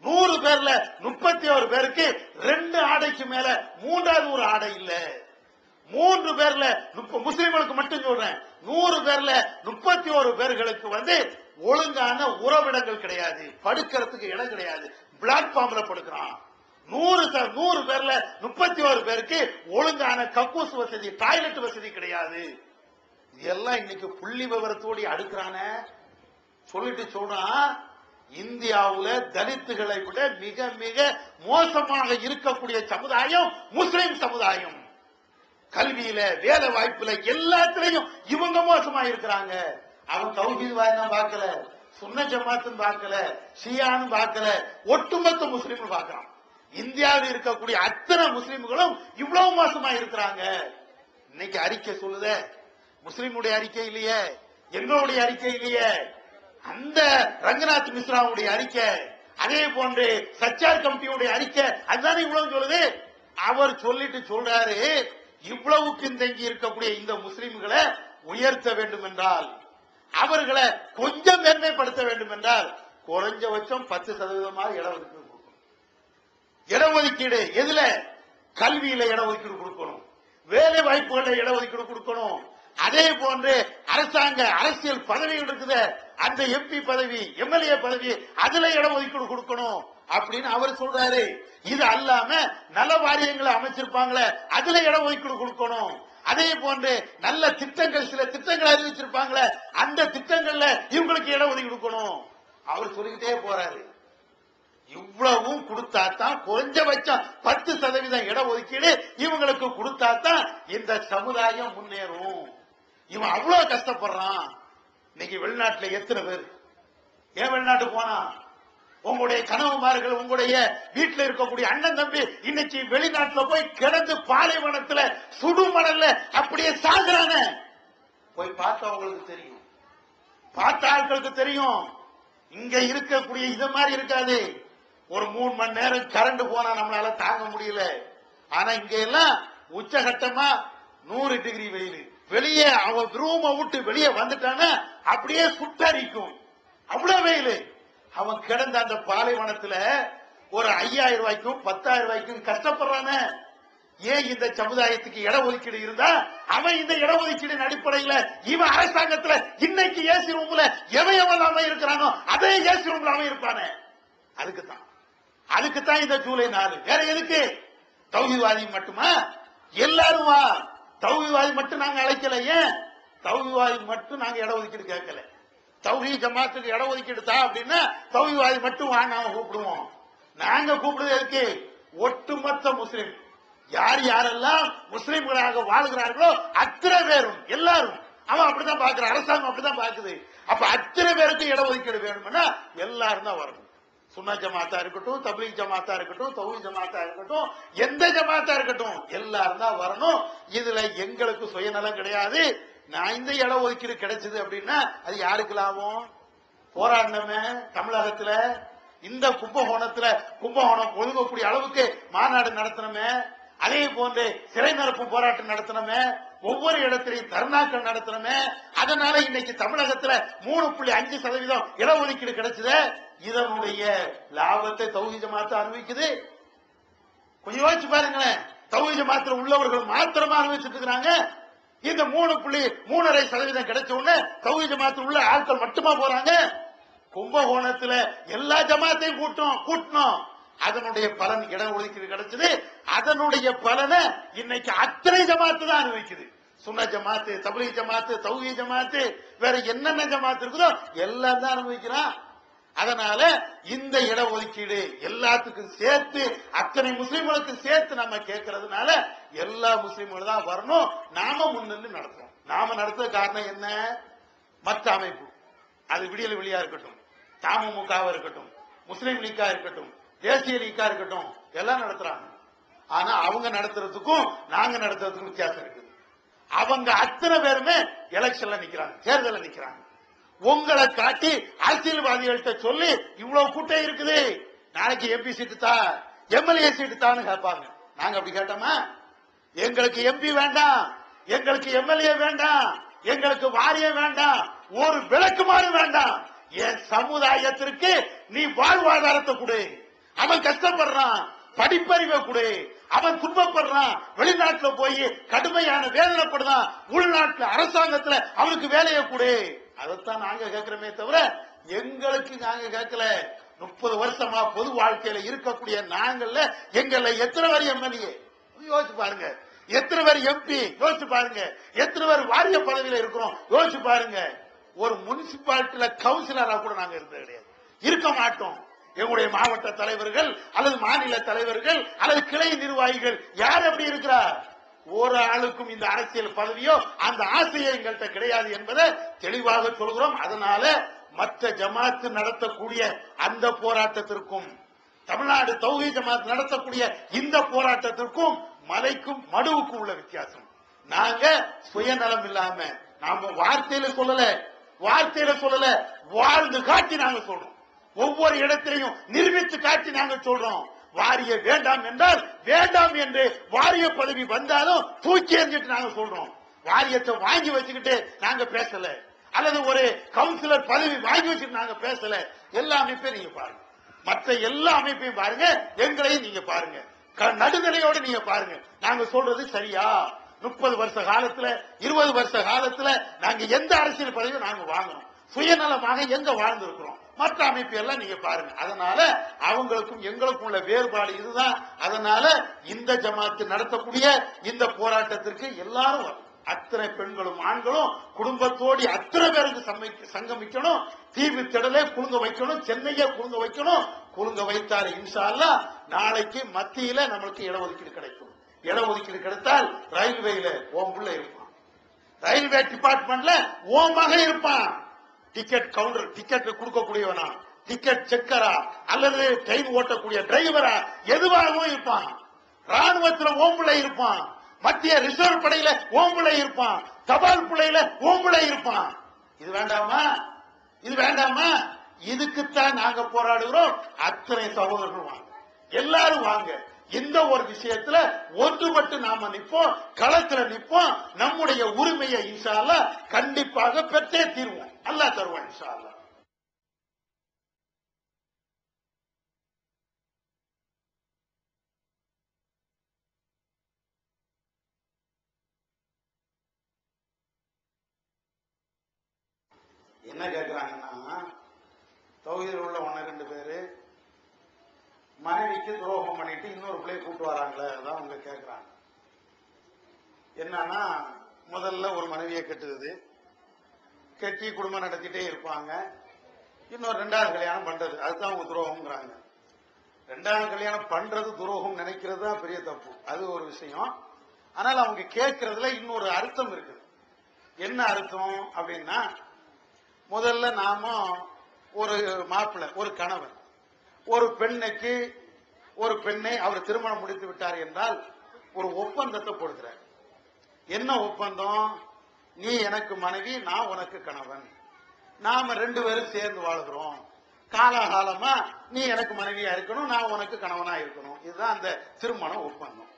Speaker 2: 100 பேர்ல 31 பேருக்கு 2 ஆடைக்கு மேல 3வது ஒரு ஆடை இல்ல. 3 பேர்ல முஸ்லிம்களுக்கு மட்டும் சொல்றேன், 100 பேர்ல 31 பேர்களுக்கு ஒழுங்கான உறவிடங்கள் கிடையாது, படுக்கிறதுக்கு இடம் கிடையாது, பிளாட்ஃபார்ம்ல படுக்கிறான். 100 பேர்ல 31 பேருக்கு ஒழுங்கான கக்கூஸ் வசதி, டாய்லெட் வசதி கிடையாது. இதெல்லாம் இன்னைக்கு புள்ளி விவரத்தோடு அடுக்கிறான. சொல்லிட்டு சொல்றான், இந்தியாவுல தலித்துகளை விட மிக மிக மோசமாக இருக்கக்கூடிய சமுதாயம் முஸ்லிம் சமுதாயம். கல்வியில, வேலை வாய்ப்புல, எல்லாத்திலையும் இவங்க மோசமா இருக்கிறாங்க. அவன் தௌஹீத்வாதி தான் பார்க்கல, சுன்ன ஜமாத்துன்னு பார்க்கல, ஷியான்னு பார்க்கல, ஒட்டுமொத்த முஸ்லிம்னு பார்க்கறான். இந்தியாவில் இருக்கக்கூடிய அத்தனை முஸ்லிம்களும் இவ்வளவு மோசமா இருக்கிறாங்க. இன்னைக்கு அறிக்கை சொல்லுத, முஸ்லிமுடைய அறிக்கை இல்லையே, எங்களுடைய அறிக்கை இல்லையே, அந்த ரங்கநாத் மிஸ்ராவுடைய அறிக்கை, அதே போன்று சச்சார் கமிட்டியுடைய அறிக்கை, அதுதானே இவ்வளவு சொல்லுது. அவர் சொல்லிட்டு சொல்றாரு, இவ்வளவு பின்தங்கி இருக்கக்கூடிய இந்த முஸ்லிம்களை உயர்த்த வேண்டும் என்றால், அவர்களை கொஞ்சம் மேன்மைப்படுத்த வேண்டும் என்றால் குறைஞ்சபட்சம் 10% இடஒதுக்கீடு கொடுக்கணும். இடஒதுக்கீடு எதுல? கல்வியில இடஒதுக்கீடு கொடுக்கணும், வேலை வாய்ப்புகளை இடஒதுக்கீடு கொடுக்கணும். அதே போன்று அரசியல் பதவிகள் இருக்குது, அந்த எம்பி பதவி, எம்எல்ஏ பதவி, அதுல இடஒதுக்கீடு கொடுக்கணும் அப்படின்னு அவர் சொல்றாரு. இது அல்லாம நல வாரியங்களை அமைச்சிருப்பாங்களே, அதுல இடஒதுக்கீடு கொடுக்கணும். அதே போன்று நல்ல திட்டங்கள், சில திட்டங்கள் அறிவிச்சிருப்பாங்களே, அந்த திட்டங்கள்ல இவங்களுக்கு இடஒதுக்கீடு கொடுக்கணும். அவர் சொல்லிக்கிட்டே போறாரு. இவ்வளவும் கொடுத்தாத்தான், குறைஞ்சபட்சம் 10% இடஒதுக்கீடு இவங்களுக்கு கொடுத்தாத்தான் இந்த சமுதாயம் முன்னேறும். இவன் அவ்வளவு கஷ்டப்படுறான். இன்னைக்கு வெளிநாட்டுல எத்தனை பேர் ஏன் வெளிநாட்டு போனா? உங்களுடைய கனவுமார்கள், உங்களுடைய வீட்டில் இருக்கக்கூடிய அண்ணன் தம்பி இன்னைக்கு வெளிநாட்டுல போய் கிடந்து பாலைவனத்துல சுடுமணல்ல அப்படியே சாகுறாங்க. போய் பார்த்தா உங்களுக்கு தெரியும், பார்த்த ஆட்களுக்கு தெரியும். இங்க இருக்கக்கூடிய இது மாதிரி இருக்காது. ஒரு 3 மணி நேரம் கரண்ட் போனா நம்மளால தாங்க முடியல. ஆனா இங்க எல்லாம் உச்சகட்டமா 100 டிகிரி வெயில். வெளியே அவன் ரூமை விட்டு வெளியே வந்துட்டானா அப்படியே சுட்டரிக்கும், அவ்வளவு வெயில். அவன் கிடந்த அந்த பாலைவனத்துல ஒரு 5000 ரூபாய்க்கும் 10,000 ரூபாய்க்கும் கஷ்டப்படுறானே. ஏன் இந்த சமுதாயத்துக்கு இடஒதுக்கீடு இருந்தா அவன் இந்த இடஒதுக்கீடு அடிப்படையில் இவன் அரசாங்கத்துல இன்னைக்கு ஏசி ரூம்ல எவன் இருக்கிறானோ அதே ஏசி ரூம்ல அவன் இருப்பானே. அதுக்குத்தான் இந்த ஜூலை 4. வேற எதுக்கு? தௌஹீத்வாதி மட்டுமா? எல்லாரும் வா. தௌஹீத்வாதி மட்டும் நாங்க அழைக்கல. ஏன் தௌஹீத்வாதி மட்டும் நாங்க இடஒதுக்கீடு கேட்கல. தௌஹீத் ஜமாத்துக்கு இடஒதுக்கீடு தான் அப்படின்னா தௌஹீத்வாதி மட்டும் வா நாங்க கூப்பிடுவோம். நாங்க கூப்பிடுறது எதுக்கு? ஒட்டுமொத்த முஸ்லிம், யார் யாரெல்லாம் முஸ்லிம்களாக வாழ்கிறார்களோ அத்தனை பேரும், எல்லாரும் அவன் அப்படிதான் பாக்குறான், அரசாங்கம் அப்படிதான் பாக்குது. அப்ப அத்தனை பேருக்கு இடஒதுக்கீடு வேணும்னா எல்லாரும் தான் வரணும். சுன்னா ஜமாத்தா இருக்கட்டும், தப்லீக் ஜமாத்தா இருக்கட்டும், தௌஹீத் ஜமாத்தா இருக்கட்டும், எந்த ஜமாத்தா இருக்கட்டும், எல்லாரும் தான் வரணும். இதுல எங்களுக்கு சுயநலம் கிடையாது. நான் இந்த இடஒதுக்கீடு கிடைச்சது அப்படின்னா அது யாருக்கு லாபம்? போராடினமே தமிழகத்துல, இந்த கும்பகோணம் ஒழுங்கக்கூடிய அளவுக்கு மாநாடு நடத்தணுமே, அதே போன்று சிறை நிரப்பு போராட்டம் நடத்தணுமே, ஒவ்வொரு இடத்திலையும் தர்ணாக்கள் நடத்தணுமே. அதனால இன்னைக்கு தமிழகத்துல 3.5% இடஒதுக்கீடு கிடைச்சது. இதனுடைய லாபத்தை தௌஹீத் ஜமாத் அனுபவிக்குது. கொஞ்சம் யோசிச்சு பாருங்களேன். தௌஹீத் ஜமாத்துல உள்ளவர்கள் மாத்திரமா அனுபவிச்சுட்டு இருக்கிறாங்க. இந்த 3.5% கிடைச்ச உடனே தௌஹீத் ஜமாத்தில் உள்ள ஆட்கள் மட்டுமா போறாங்க? கும்பகோணத்துல எல்லா ஜமாத்தையும் கூட்டணும். அதனுடைய பலன் இடஒதுக்கீடு கிடைச்சது. அதனுடைய பலனை இன்னைக்கு அத்தனை ஜமாத்து தான் அனுபவிக்குது. சுன்னா ஜமாத்து, தப்லீக் ஜமாத்து, தௌஹீத் ஜமாத்து, வேற என்னென்ன ஜமாத்து இருக்குதோ எல்லாம் தான் அனுபவிக்கிறான். அதனால இந்த இடஒதுக்கீடு எல்லாத்துக்கும் சேர்த்து, அத்தனை முஸ்லிம்களுக்கு சேர்த்து நம்ம கேட்கறதுனால எல்லா முஸ்லிம்களும் தான் வரணும். நாம முன்னின்று நடத்துறோம். நாம நடத்துற காரணம் என்ன? மற்ற அமைப்பு, அது விடியல் வெளியா இருக்கட்டும், தமுமுகவா இருக்கட்டும், முஸ்லீம் லீக்கா இருக்கட்டும், தேசிய லீக்கா இருக்கட்டும், எல்லாம் நடத்துறாங்க. ஆனா அவங்க நடத்துறதுக்கும் நாங்க நடத்துறதுக்கும் வித்தியாசம் இருக்குது. அவங்க அத்தனை பேருமே எலெக்ஷன்ல நிக்கிறாங்க, தேர்தலில் நிக்கிறாங்க. உங்களை காட்டி அரசியல்வாதிகள்கிட்ட சொல்லி இவ்வளவு கூட்டம் இருக்குது, நாளைக்கு எம்பி சீட்டு தான், எம்எல்ஏ சீட்டு தான் கேட்பாங்க. நாங்க அப்படி கேட்டோமா? எங்களுக்கு எம்பி வேண்டாம், எங்களுக்கு எம்எல்ஏ வேண்டாம், எங்களுக்கு வாரியம் வேண்டாம், ஒரு விளக்குமாறு வேண்டாம். என் சமுதாயத்திற்கு நீ வாழ்வாதாரத்தை கொடு. அவன் கஷ்டப்படுறான், படிப்பறிவை கொடு. அவன் துன்பப்படுறான், வெளிநாட்டுல போய் கடுமையான வேதனைப்படுறான், உள்நாட்டுல அரசாங்கத்துல அவனுக்கு வேலையை கொடு. அதைத்தான் நாங்க கேட்கிறோமே தவிர எங்களுக்கு நாங்க கேட்கல. 30 வருஷமா பொது வாழ்க்கையில இருக்கக்கூடிய நாங்கள்ல எங்கள்ல எத்தனை பேர் எம்எல்ஏ யோசிச்சு பாருங்க, எத்தனை பேர் எம்பி யோசிச்சு பாருங்க, எத்தனை பேர் வாரிய பதவியில இருக்கிறோம் யோசிச்சு பாருங்க. ஒரு முனிசிபாலிட்டியில கவுன்சிலரா கூட நாங்க இருந்தது கிடையாது, இருக்க மாட்டோம். எங்களுடைய மாவட்ட தலைவர்கள் அல்லது மாநில தலைவர்கள் அல்லது கிளை நிர்வாகிகள் யார் எப்படி இருக்கிறார்? ஒரு ஆளுக்கும் இந்த அரசியல் பதவியோ அந்த ஆசையே எங்கள்கிட்ட கிடையாது என்பதை தெளிவாக சொல்கிறோம். அதனால மற்ற ஜமாத்து நடத்தக்கூடிய அந்த போராட்டத்திற்கும் தமிழ்நாடு தௌஹீத் ஜமாத் நடத்தக்கூடிய இந்த போராட்டத்திற்கும் மலைக்கும் மடுவுக்கும் உள்ள வித்தியாசம். நாங்க சுயநலம் இல்லாம நாம வார்த்தையில சொல்லல, வாழ்ந்து காட்டி நாங்க சொல்றோம். ஒவ்வொரு இடத்திலையும் நிரூபித்து காட்டி நாங்க சொல்றோம். வாரிய வேண்டாம் என்றால் வேண்டாம் என்று வாரிய பதவி வந்தாலும் தூக்கி எறிஞ்சிட்டு நாங்க சொல்றோம். வாரியத்தை வாங்கி வச்சுக்கிட்டு நாங்க பேசல, அல்லது ஒரு கவுன்சிலர் பதவி வாங்கி வச்சுட்டு நாங்க பேசல. எல்லா அமைப்பையும் நீங்க பாருங்க, மற்ற எல்லா அமைப்பையும் பாருங்க, எங்களையும் நீங்க பாருங்க, நடுநிலையோடு நீங்க பாருங்க. நாங்க சொல்றது சரியா? 30 வருஷ காலத்துல 20 வருஷ காலத்துல நாங்க எந்த அரசியல் பதவியும் நாங்க வாங்கணும், சுயநலமாக எங்க வாழ்ந்திருக்கிறோம், மற்ற அமைப்பு எல்லாம் நீங்க பாருங்க. அதனால அவங்களுக்கும் எங்களுக்கும் உள்ள வேறுபாடு இதுதான். அதனால இந்த ஜமாத்து நடத்தக்கூடிய இந்த போராட்டத்திற்கு எல்லாரும் வரும். அத்தனை பெண்களும் ஆண்களும் குடும்பத்தோடு அத்தனை பேருக்கு சங்கமிக்கணும். தீவு திடலே குலுங்க வைக்கணும், சென்னையே குலுங்க வைக்கணும். குலுங்க வைத்தாரு இன்ஷா அல்லாஹ் நாளைக்கு மத்தியில நம்மளுக்கு இடஒதுக்கீடு கிடைக்கும். இடஒதுக்கீடு கிடைத்தால் ரயில்வேல ஓம் புள்ள இருப்பான், ரயில்வே டிபார்ட்மெண்ட்ல ஓமாக இருப்பான். டிக்கெட் கவுண்டர், டிக்கெட் கொடுக்கக்கூடியவனா, டிக்கெட் செக்கரா அல்லது ட்ரெயின் ஓட்டக்கூடிய டிரைவரா எதுவாகவும் இருப்பான். ராணுவத்தில் ஓம்புல இருப்பான், மத்திய ரிசர்வ் படையில ஓம்புல இருப்பான், தபால் புள்ளையில ஓம்புல இருப்பான். இது வேண்டாமா? இது வேண்டாமா? இதுக்குத்தான் நாங்க போராடுகிறோம். அத்தனை சகோதரர்கள் வாங்க, எல்லாரும் வாங்க. இந்த ஒரு விஷயத்துல ஒன்றுபட்டு நாம நிற்போம், களத்துல நிற்போம். நம்முடைய உரிமையை இன்ஷா அல்லாஹ் கண்டிப்பாக பெற்றே தீர்வோம். அல்லாஹ் தருவான் இன்ஷா அல்லாஹ். என்ன கேட்கிறாங்கன்னா, தௌஹீதில் உள்ள 1-2 பேரு மனைவிக்கு துரோகம் பண்ணிட்டு இன்னொரு பிள்ளைய கூட்டு வராங்களே, அதான் அவங்க கேட்கிறாங்க. என்னன்னா, முதல்ல ஒரு மனைவியை கட்டுது, கட்டி குடும்பம் நடத்திட்டே இருப்பாங்க. இன்னொரு 2வது கல்யாணம் பண்றது, அதுதான் அவங்க துரோகம்ங்கிறாங்க. 2வது கல்யாணம் பண்றது துரோகம் நினைக்கிறது தான் பெரிய தப்பு, அது ஒரு விஷயம். ஆனால் அவங்க கேட்கறதுல இன்னொரு அர்த்தம் இருக்குது. என்ன அர்த்தம் அப்படின்னா, முதல்ல நாம ஒரு மாப்பிள்ளை, ஒரு கணவன் ஒரு பெண்ணை அவர் திருமணம் முடித்து விட்டார் என்றால் ஒரு ஒப்பந்தத்தை போடுகிறார். என்ன ஒப்பந்தம்? நீ எனக்கு மனைவி, நான் உனக்கு கணவன், நாம 2 பேரும் சேர்ந்து வாழ்கிறோம். காலாகாலமா நீ எனக்கு மனைவியா இருக்கணும், நான் உனக்கு கணவனா இருக்கணும். இதுதான் அந்த திருமண ஒப்பந்தம்.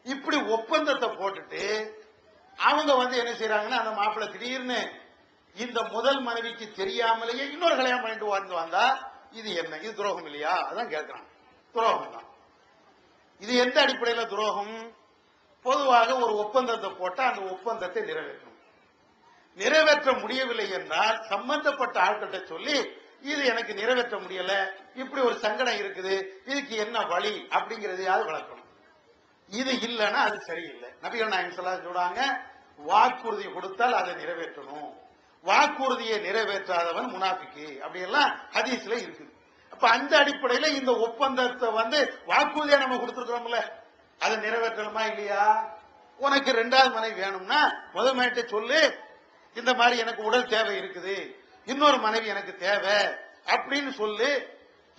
Speaker 2: இப்படி ஒப்பந்தத்தை போட்டுட்டு அவங்க என்ன செய்யறாங்கன்னா, அந்த மாப்பிள்ளை திடீர்னு இந்த முதல் மனைவிக்கு தெரியாமலேயே இன்னொரு கல்யாணம் பண்ணிட்டு வந்தா இது என்ன? இது துரோகம் இல்லையா? அதான் கேட்கிறான். துரோகம் தான். இது எந்த அடிப்படையில துரோகம்? பொதுவாக ஒரு ஒப்பந்தத்தை போட்டா அந்த ஒப்பந்தத்தை நிறைவேற்றணும். நிறைவேற்ற முடியவில்லை என்றால் சம்பந்தப்பட்ட ஆட்கிட்ட சொல்லி, இது எனக்கு நிறைவேற்ற முடியல, இப்படி ஒரு சங்கடம் இருக்குது, இதுக்கு என்ன வழி அப்படிங்கறதையாவது வளர்க்கணும். இது இல்லைன்னா அது சரியில்லை. நபிகள் நாயகம் ஸல்லல்லாஹு அலைஹி வஸல்லம் சொல்றாங்க, வாக்குறுதி கொடுத்தால் அதை நிறைவேற்றணும், வாக்குறுதியை நிறைவேற்றாதவன் முனாஃபிக்கு, அப்படி எல்லாம் ஹதீஸ்ல இருக்குது. அப்ப அந்த அடிப்படையில இந்த ஒப்பந்தத்தை வாக்குறுதியா நம்ம கொடுத்திருக்கிறோம்ல, அதை நிறைவேற்றணுமா இல்லையா? உனக்கு 2வது மனைவி வேணும்னா முதல் மனைவிட்ட சொல்லு, இந்த மாதிரி எனக்கு உடல் தேவை இருக்குது, இன்னொரு மனைவி எனக்கு தேவை அப்படின்னு சொல்லு.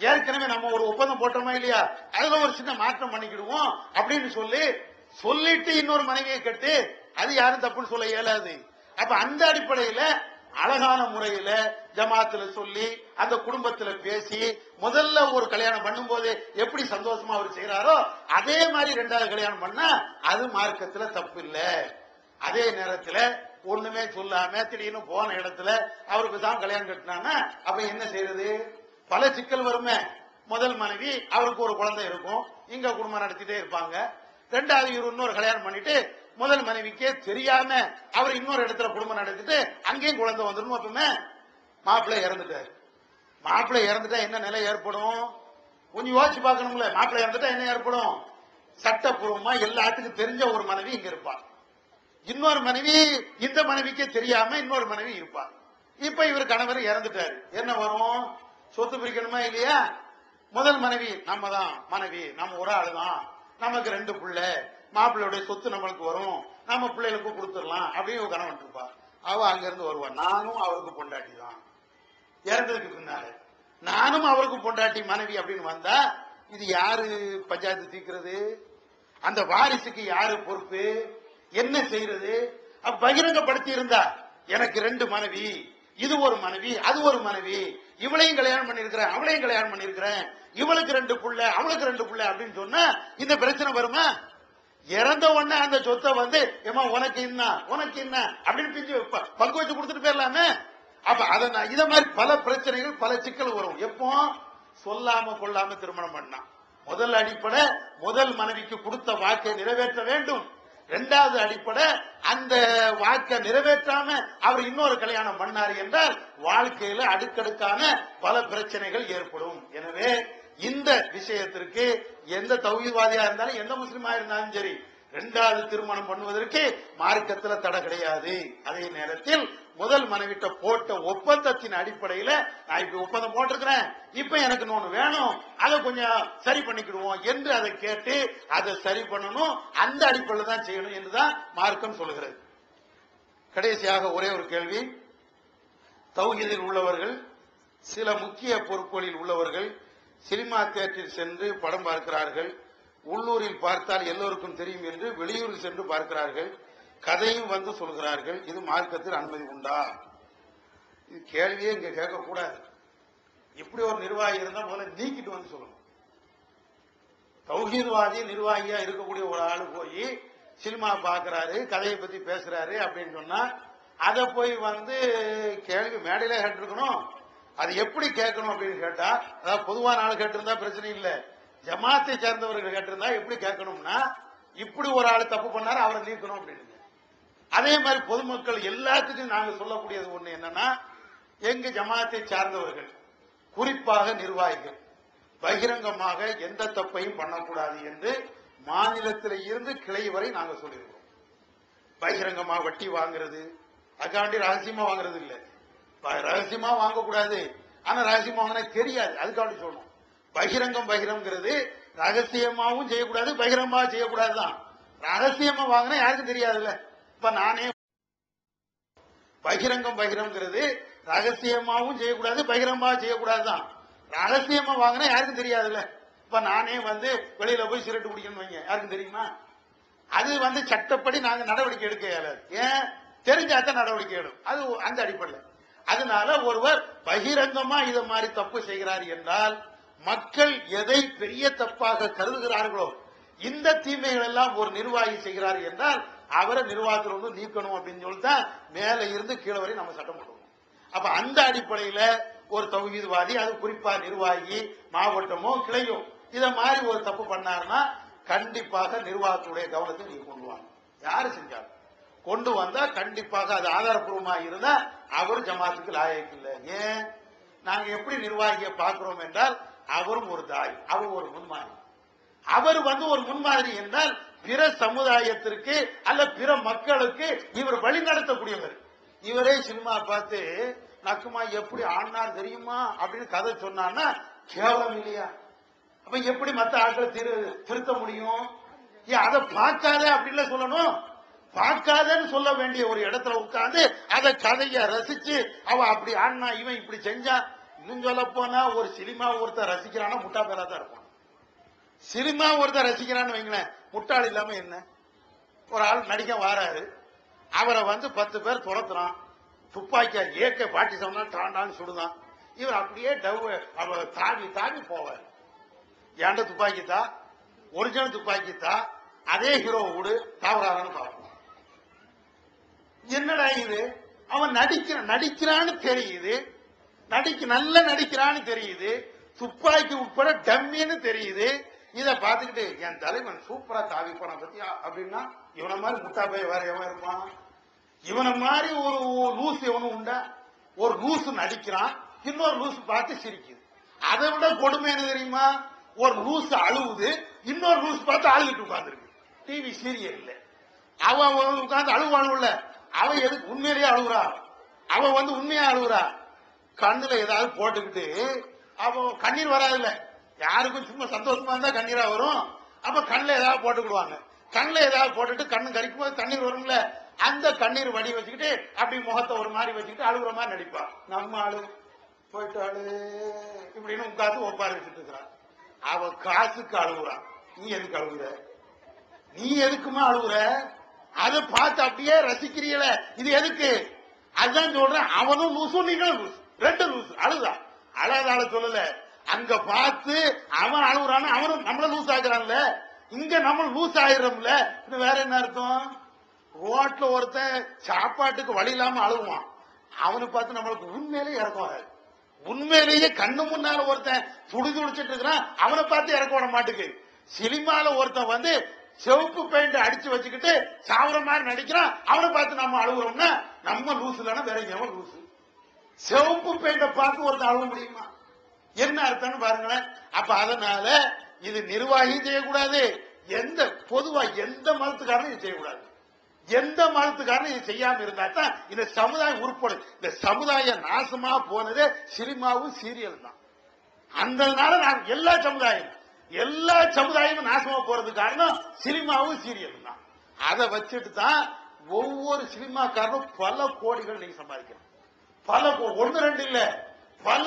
Speaker 2: ஏற்கனவே நம்ம ஒரு ஒப்பந்தம் போட்டோமா இல்லையா, அதுல ஒரு சின்ன மாற்றம் பண்ணிக்கிடுவோம் அப்படின்னு சொல்லிட்டு இன்னொரு மனைவியை கட்டு, அது யாரும் தப்புன்னு சொல்ல இயலாது. அப்ப அந்த அடிப்படையில அழகான முறையில ஜமாத்துல சொல்லி அந்த குடும்பத்துல பேசி முதல்ல ஒரு கல்யாணம் பண்ணும் போது எப்படி சந்தோஷமா அவர் செய்யறாரோ அதே மாதிரி 2வது கல்யாணம் பண்ணா அது மார்க்கத்துல தப்பு இல்ல. அதே நேரத்துல ஒண்ணுமே சொல்லாம திடீர்னு போன இடத்துல அவருக்கு தான் கல்யாணம் கட்டினான்னா அப்ப என்ன செய்யறது? பல சிக்கல் வருமே. முதல் மனைவி அவருக்கு ஒரு குழந்தை இருக்கும், இங்க குடும்பம் நடத்திட்டே இருப்பாங்க. 2வது இவர் இன்னொரு கல்யாணம் பண்ணிட்டு முதல் மனைவிக்கே தெரியாம அவர் இன்னொரு இடத்துல குடும்பம் நடத்திட்டு அங்கேயும் குழந்தை வந்துடும். அப்பமே மாப்பிள்ளை இறந்துட்டாரு, மாப்பிள்ளை இறந்துட்டா என்ன நிலை ஏற்படும்? கொஞ்சம் யோசிச்சு பார்க்கணும்ல. மாப்பிள்ளை இறந்துட்டா என்ன ஏற்படும்? சட்டப்பூர்வமா எல்லாத்துக்கும் தெரிஞ்ச ஒரு மனைவி இங்க இருப்பார், இன்னொரு மனைவி இந்த மனைவிக்கே தெரியாம இன்னொரு மனைவி இருப்பார். இப்ப இவர் கணவர் இறந்துட்டாரு, என்ன வரும்? சொத்து பிரிக்கணுமா இல்லையா? முதல் மனைவி நம்ம தான் மனைவி, நம்ம ஒரு ஆளு தான், நமக்கு 2 பிள்ளை, மாப்பிள்ளையுடைய சொத்து நம்மளுக்கு வரும், நம்ம பிள்ளைகளுக்கு கொடுத்துடலாம் அப்படின்னு ஒரு கணவன் இருப்பார். அவ அங்க இருந்து வருவா, நானும் அவருக்கு பொண்டாட்டி தான், இறந்ததுக்கு பின்னால நானும் அவருக்கு பொண்டாட்டி மனைவி அப்படின்னு வந்தா இது யாரு பஞ்சாயத்து தீர்க்கிறது? அந்த வாரிசுக்கு யாரு பொறுப்பு? என்ன செய்யறது? பகிரங்கப்படுத்தி இருந்தா எனக்கு 2 மனைவி, இது ஒரு மனைவி அது ஒரு மனைவி, இவளையும் கல்யாணம் பண்ணிருக்கிறேன் அவளையும் கல்யாணம் பண்ணிருக்கிறேன், இவளுக்கு 2 புள்ள அவளுக்கு 2 புள்ள அப்படின்னு சொன்னா இந்த பிரச்சனை வருமா? இறந்த உடனே அந்த சொத்தை வந்து ஏமா உனக்கு என்ன உனக்கு என்ன அப்படின்னு பிஞ்சு பங்கு வச்சு கொடுத்துட்டு போயிடலாமே. அப்ப அத இத மாதிரி பல பிரச்சனைகள் பல சிக்கல் வரும். எப்போ சொல்லாம கொள்ளாம திருமணம் பண்ணா முதல் அடிப்படை முதல் மனைவிக்கு கொடுத்த வாக்கை நிறைவேற்ற வேண்டும். 2வது அடிப்படை அந்த வாக்கை நிறைவேற்றாம அவர் இன்னொரு கல்யாணம் பண்ணார் என்றால் வாழ்க்கையில அடுக்கடுக்கான பல பிரச்சனைகள் ஏற்படும். எனவே இந்த விஷயத்திற்கு எந்த தௌஹீத்வாதியா இருந்தாலும் எந்த முஸ்லிமா இருந்தாலும் சரி 2வது திருமணம் பண்ணுவதற்கு மார்க்கத்துல தடை கிடையாது. அதே நேரத்தில் முதல் மனைவிட்ட போட்ட ஒப்பந்தத்தின் அடிப்படையில நான் இப்ப ஒப்பந்தம் போட்டிருக்கிறேன், இப்ப எனக்கு ஒண்ணு வேணும், அதை கொஞ்சம் சரி பண்ணிக்கிடுவோம் என்று அதை கேட்டு அதை சரி பண்ணணும், அந்த அடிப்படையில் தான் செய்யணும் என்றுதான் மார்க்கம் சொல்லுகிறது. கடைசியாக ஒரே ஒரு கேள்வி. தௌஹீதில் உள்ளவர்கள், சில முக்கிய பொறுப்புகளில் உள்ளவர்கள் சினிமா தியேட்டரில் சென்று படம் பார்க்கிறார்கள், உள்ளூரில் பார்த்தால் எல்லோருக்கும் தெரியும் என்று வெளியூரில் சென்று பார்க்கிறார்கள், கதையும் வந்து சொல்கிறார்கள். இது மார்க்கத்தில் அனுமதி உண்டா? இது கேள்வியே இங்க கேட்கக்கூடாது. இப்படி ஒரு நிர்வாகி இருந்தா முதல்ல நீக்கிட்டு வந்து சொல்லணும். தௌஹீத்வாதி நிர்வாகியா இருக்கக்கூடிய ஒரு ஆளு போய் சினிமா பாக்குறாரு, கதையை பத்தி பேசுறாரு அப்படின்னு சொன்னா அதை போய் வந்து கேள்வி மேடையில கேட்டிருக்கணும். அது எப்படி கேட்கணும் அப்படின்னு கேட்டா, அதாவது பொதுவான ஆள் கேட்டிருந்தா பிரச்சனை இல்லை, ஜமாத்தை சேர்ந்தவர்கள் கேட்டிருந்தா எப்படி கேட்கணும்னா, இப்படி ஒரு ஆள் தப்பு பண்ணாரு அவரை நீக்கணும் அப்படின்னு. அதே மாதிரி பொதுமக்கள் எல்லாத்துக்கும் நாங்க சொல்லக்கூடியது ஒண்ணு என்னன்னா, எங்க ஜமாத்தை சார்ந்தவர்கள் குறிப்பாக நிர்வாகிகள் பகிரங்கமாக எந்த தப்பையும் பண்ணக்கூடாது என்று மாநிலத்தில் இருந்து கிளை வரை நாங்க சொல்லியிருக்கோம். பகிரங்கமா வட்டி வாங்குறது, அதுக்காண்டி ரகசியமா வாங்குறது இல்ல, ரகசியமா வாங்கக்கூடாது, ஆனா ரகசியமா வாங்கினா தெரியாது, அதுக்காண்டி சொல்லணும். பகிரங்கிறது ரகசியமாவும் செய்யக்கூடாது பகிரங்கமா செய்யக்கூடாதுதான். ரகசியமா வாங்கினா யாருக்கும் தெரியாதுல்ல. இப்ப நானே பகிரங்கிறது ரகசியமாவும் செய்யக்கூடாது பகிரங்கமா செய்யக்கூடாதுதான். ரகசியமா வாங்கினா யாருக்கும் தெரியாதுல்ல. இப்ப நானே வந்து வெளியில போய் சிகரெட் குடிக்கணும் வைங்க, யாருக்கும் தெரியுமா? அது வந்து சட்டப்படி நாங்க நடவடிக்கை எடுக்க இயலாது. ஏன்? தெரிஞ்சாதான் நடவடிக்கை எடுக்கும். அது அந்த அடிப்படையில். அதனால ஒருவர் பகிரங்கமா இத மாதிரி தப்பு செய்கிறார் என்றால் மக்கள் எதை பெரிய தப்பாக கருதுகிறார்களோ, இந்த தீமைகள் எல்லாம் ஒரு நிர்வாகி செய்கிறார் என்றால் அவரை நிர்வாகத்தில் வந்து நீக்கணும் அப்படின்னு சொல்லிதான் மேல இருந்து கீழே வரை நம்ம சட்டம் போடுவோம். அப்ப அந்த அடிப்படையில ஒரு தௌஹீத்வாதி, அது குறிப்பா நிர்வாகி மாவட்டமோ கிளையோ இத மாதிரி ஒரு தப்பு பண்ணாருன்னா கண்டிப்பாக நிர்வாகத்துடைய கவனத்தை நீங்க கொண்டு வாங்க. யாரு செஞ்சாலும் கொண்டு வந்தா கண்டிப்பாக அது ஆதாரப்பூர்வமா இருந்தா அவர் ஜமாத்துக்கு லாயக்கு இல்லை. ஏன்? நாங்க எப்படி நிர்வாகியை பார்க்கிறோம் என்றால் அவரும் ஒரு தாய், அவர் ஒரு முன்மாதிரி. அவர் வந்து ஒரு முன்மாதிரி என்றால் பிற சமுதாயத்திற்கு அல்ல பிற மக்களுக்கு இவர் வழி நடத்தக்கூடியவர். இவரே சினிமா பார்த்து நக்குமா எப்படி ஆடினார் தெரியுமா அப்படின்னு கதை சொன்னான்னா கேவலம் இல்லையா? அப்ப எப்படி மற்ற ஆட்களை திருத்த முடியும்? அதை பார்க்காத அப்படின்னு சொல்லணும். பார்க்காதன்னு சொல்ல வேண்டிய ஒரு இடத்துல உட்கார்ந்து அதை கதைய ரசிச்சு அவ அப்படி ஆடினா இவன் இப்படி செஞ்சா. இன்னும் சொல்ல போனா ஒரு சினிமா ஒருத்தர் ரசிக்கிறான்னா முட்டா பேரா தான் இருப்பான். சினிமா ஒருத்தர் ரசிக்கிறான்னு வைங்களேன், முட்டாள் இல்லாம என்ன? ஒரு ஆள் நடிக்க வாராரு, அவரை வந்து 10 பேர் துரத்துறான், துப்பாக்கியா AK-47 டாண்டான்னு சுடுதான். இவர் அப்படியே தாவி தாவி போவார். ஏண்ட துப்பாக்கி தான், ஒரிஜினல் துப்பாக்கி தான், அதே ஹீரோ விடு தாவரான்னு பார்ப்போம். என்னடா இது? அவன் நடிக்கிறான்னு தெரியுது, நல்ல நடிக்கிறான்னு தெரியுது, துப்பாக்கி உட்பட டம்மின்னு தெரியுது. இத பாத்துக்கிட்டு என் தலைவன் சூப்பரா தாவி போன பத்தியா அப்படின்னா இவனை மாதிரி முட்டா போய் வேற எவன் இருப்பான்? இவனை மாதிரி ஒரு லூஸ் எவனும் உண்டா? ஒரு லூஸ் நடிக்கிறான், இன்னொரு லூசு பார்த்து சிரிக்குது. அதை விட கொடுமை என்ன தெரியுமா? ஒரு லூசு அழுவுது, இன்னொரு லூசு பார்த்து அழுதுட்டு உட்கார்ந்துருக்கு டிவி சீரியல்ல. அவன் உட்கார்ந்து அழுவானுல, அவன் எதுக்கு உண்மையிலேயே அழுகுறா? அவன் உண்மையா அழுகுறா? கண்ணுல ஏதாவது போட்டுக்கிட்டு அவன் கண்ணீர் வராதுல்ல, யாருக்கும் சும்மா சந்தோஷமா இருந்தா கண்ணீரா வரும். அப்ப கண்ணுல ஏதாவது போட்டுக்கிடுவாங்க. கண்ணுல ஏதாவது போட்டுட்டு கண்ணு கடிக்கும் போது தண்ணீர் வரும்ல, அந்த கண்ணீர் வடி வச்சுக்கிட்டு அப்படி முகத்தை ஒரு மாதிரி வச்சுக்கிட்டு அழுகுற மாதிரி நடிப்பான். நம்ம ஆளு போயிட்டு அழு இப்படின்னு உட்காந்து ஒப்பாரி வச்சுட்டு இருக்கிறான். அவ காசுக்கு அழுகுறான். நீ எதுக்கு அழுகுற? நீ எதுக்குமா அழுகுற? அதை பார்த்து அப்படியே ரசிக்கிறீல, இது எதுக்கு? அதுதான் சொல்றேன். அவனும் லூசு, நீங்களும் லூசு, ரெண்டு லூசு. அழுதான் அழகால சொல்லல, அங்க பார்த்து அவன் அழுகுறான்னு அவனும் நம்மள லூஸ் ஆகுறான்ல, இங்க நம்ம லூஸ் ஆயிடுறோம்ல. வேற என்ன அர்த்தம்? ரோட்ல ஒருத்தன் சாப்பாட்டுக்கு வழி இல்லாம அழுவான், அவனை பார்த்து நம்மளுக்கு உண்மையிலேயே இறக்க வராது. உண்மையிலேயே கண்ணு முன்னால ஒருத்தன் துடி துடிச்சிட்டு இருக்கிறான், அவனை பார்த்து இறக்க விட மாட்டுக்கு. சினிமால ஒருத்தன் செவப்பு பெயிண்ட் அடிச்சு வச்சுக்கிட்டு சாவர மாதிரி நடிக்கிறான், அவனை பார்த்து நம்ம அழுகுறோம்னா நம்ம லூசு தானே, வேற எவன் லூசு? செவப்பு பெயிண்ட பார்த்து ஒருத்தன் அழுவ முடியுமா? என்ன அர்த்தம்னு பாருங்களேன். அப்ப அதனால இது நிர்வாகியும் செய்யக்கூடாது, பொதுவா எந்த மதத்துக்காரனும் இது செய்யக்கூடாது. எந்த மதத்துக்காரனும் இது செய்யாம இருந்தா தான் இந்த சமுதாயம் உருப்படும். இந்த சமுதாயம் நாசமா போனதே சினிமாவும் சீரியல் தான். அதனால நான் எல்லா சமுதாயமும் நாசமா போறது காரணம் சினிமாவும் சீரியல் தான். அதை வச்சுட்டு தான் ஒவ்வொரு சினிமாக்காரனும் பல கோடிகள் நீங்க சம்பாதிக்கிறோம். ஒன்னு ரெண்டு இல்ல, பல